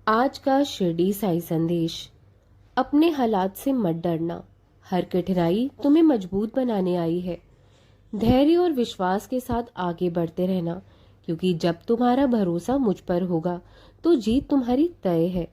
आज का शिरडी साई संदेश। अपने हालात से मत डरना, हर कठिनाई तुम्हें मजबूत बनाने आई है। धैर्य और विश्वास के साथ आगे बढ़ते रहना, क्योंकि जब तुम्हारा भरोसा मुझ पर होगा तो जीत तुम्हारी तय है।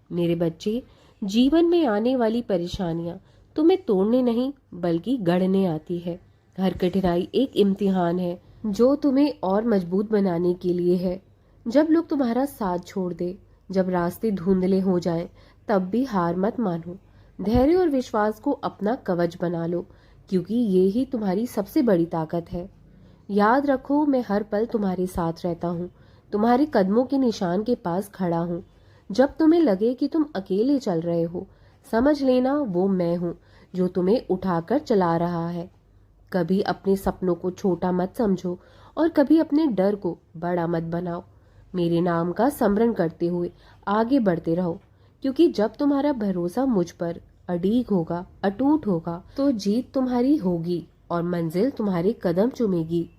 मेरे बच्चे, जीवन में आने वाली परेशानियां तुम्हें तोड़ने नहीं बल्कि गढ़ने आती है। हर कठिनाई एक इम्तिहान है जो तुम्हें और मजबूत बनाने के लिए है। जब लोग तुम्हारा साथ छोड़ दे, जब रास्ते धुंधले हो जाएं, तब भी हार मत मानो। धैर्य और विश्वास को अपना कवच बना लो, क्योंकि ये ही तुम्हारी सबसे बड़ी ताकत है। याद रखो, मैं हर पल तुम्हारे साथ रहता हूँ, तुम्हारे कदमों के निशान के पास खड़ा हूँ। जब तुम्हें लगे कि तुम अकेले चल रहे हो, समझ लेना वो मैं हूँ जो तुम्हें उठाकर चला रहा है। कभी अपने सपनों को छोटा मत समझो और कभी अपने डर को बड़ा मत बनाओ। मेरे नाम का स्मरण करते हुए आगे बढ़ते रहो, क्योंकि जब तुम्हारा भरोसा मुझ पर अड़ीग होगा, अटूट होगा, तो जीत तुम्हारी होगी और मंजिल तुम्हारे कदम चूमेगी।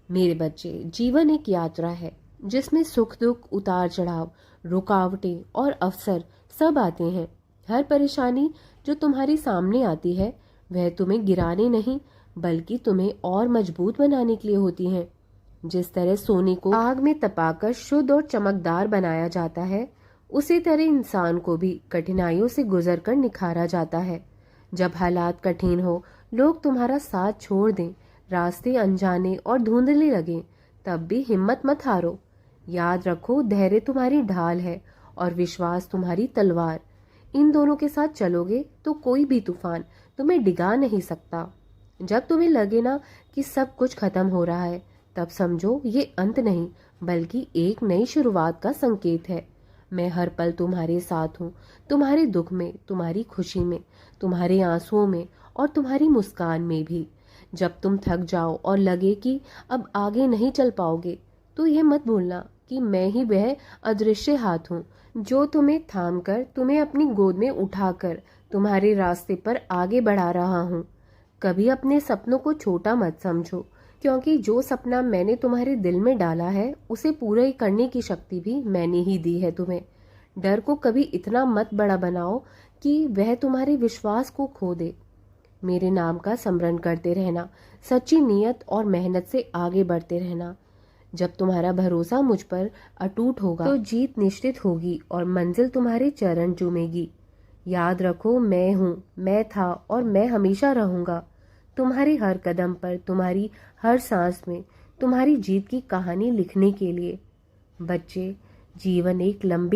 मेरे बच्चे, जीवन एक यात्रा है जिसमें सुख दुख, उतार चढ़ाव, रुकावटें और अवसर सब आते हैं। हर परेशानी जो तुम्हारे सामने आती है वह तुम्हें गिराने नहीं बल्कि तुम्हें और मजबूत बनाने के लिए होती हैं। जिस तरह सोने को आग में तपाकर शुद्ध और चमकदार बनाया जाता है, उसी तरह इंसान को भी कठिनाइयों से गुजरकर निखारा जाता है। जब हालात कठिन हो, लोग तुम्हारा साथ छोड़ दें, रास्ते अनजाने और धुंधले लगें, तब भी हिम्मत मत हारो। याद रखो, धैर्य तुम्हारी ढाल है और विश्वास तुम्हारी तलवार। इन दोनों के साथ चलोगे तो कोई भी तूफान तुम्हें डिगा नहीं सकता। जब तुम्हें लगे ना कि सब कुछ खत्म हो रहा है, तब समझो ये अंत नहीं बल्कि एक नई शुरुआत का संकेत है। मैं हर पल तुम्हारे साथ हूँ, तुम्हारे दुख में, तुम्हारी खुशी में, तुम्हारे आंसुओं में और तुम्हारी मुस्कान में भी। जब तुम थक जाओ और लगे कि अब आगे नहीं चल पाओगे, तो ये मत भूलना कि मैं ही वह अदृश्य हाथ हूँ जो तुम्हें थामकर, तुम्हें अपनी गोद में उठाकर तुम्हारे रास्ते पर आगे बढ़ा रहा हूँ। कभी अपने सपनों को छोटा मत समझो, क्योंकि जो सपना मैंने तुम्हारे दिल में डाला है उसे पूरा करने की शक्ति भी मैंने ही दी है तुम्हें। डर को कभी इतना मत बड़ा बनाओ कि वह तुम्हारे विश्वास को खो दे। मेरे नाम का स्मरण करते रहना, सच्ची नीयत और मेहनत से आगे बढ़ते रहना। जब तुम्हारा भरोसा मुझ पर अटूट होगा तो जीत निश्चित होगी और मंजिल तुम्हारे चरण चूमेगी। याद रखो, मैं हूँ, मैं था और मैं हमेशा रहूंगा। तुम्हारे हर कदम पर, तुम्हारी हर सांस में तुम्हारी जीत की कहानी लिखने के लिए। बच्चे, जीवन एक लंबी